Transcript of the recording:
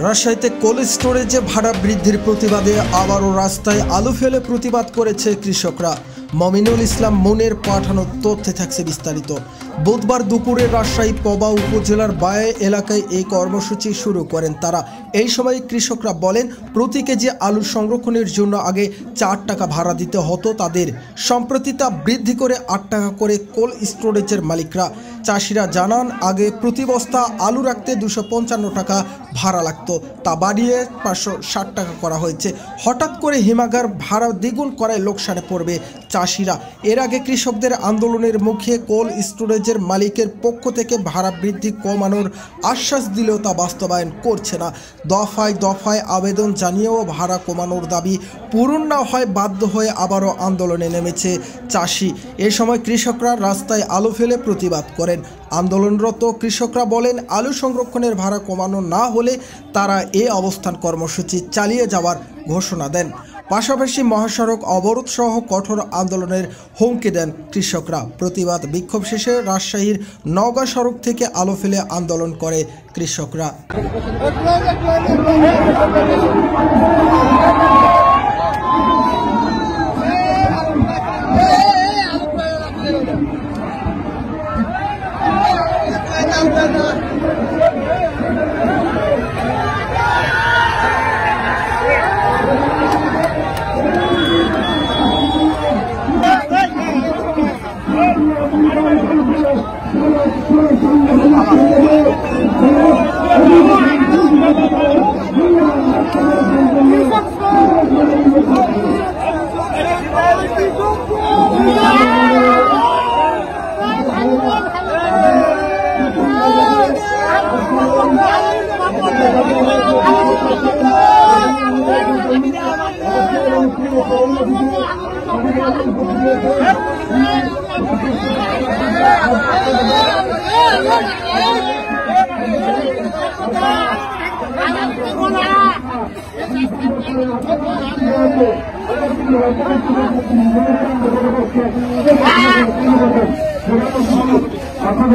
রাজশাহীতে কোল্ড স্টোরেজে ভাড়া বৃদ্ধির প্রতিবাদে আবারও রাস্তায় আলু ফেলে প্রতিবাদ করেছে কৃষকরা। মমিনুল ইসলাম মনের পাঠানো তথ্যে থাকছে বিস্তারিত। বুধবার দুপুরে রাজশাহী পবা উপজেলার বায়ে এলাকায় এই কর্মসূচি শুরু করেন তারা। এই সময় কৃষকরা বলেন, প্রতি কেজি আলু সংরক্ষণের জন্য আগে 4 টাকা ভাড়া দিতে হতো তাদের, সম্প্রতি তা বৃদ্ধি করে 8 টাকা করে কোল্ড স্টোরেজের মালিকরা। চাষিরা জানান, আগে প্রতি বস্তা আলু রাখতে 255 টাকা ভাড়া লাগতো, তা বাড়িয়ে 560 টাকা করা হয়েছে। হঠাৎ করে হিমাগার ভাড়া দ্বিগুণ করায় লোকসানে পড়বে চাষিরা। এর আগে কৃষকদের আন্দোলনের মুখে কোল্ড স্টোরেজের মালিকের পক্ষ থেকে ভাড়া বৃদ্ধি কমানোর আশ্বাস দিলেও তা বাস্তবায়ন করছে না। দফায় দফায় আবেদন জানিয়েও ভাড়া কমানোর দাবি পূরণ না হয় বাধ্য হয়ে আবারও আন্দোলনে নেমেছে চাষি। এ সময় কৃষকরা রাস্তায় আলু ফেলে প্রতিবাদ করেন। আন্দোলনরত কৃষকরা বলেন, আলু সংরক্ষণের ভাড়া কমানো না হলে তারা এ অবস্থান কর্মসূচি চালিয়ে যাওয়ার ঘোষণা দেন। পাশাপাশি মহাসড়ক অবরোধ সহ কঠোর আন্দোলনের হুমকি দেন কৃষকরা। প্রতিবাদ বিক্ষোভ শেষে রাজশাহীর নওগাঁ সড়ক থেকে আলু ফেলে আন্দোলন করে কৃষকরা। আপনাদের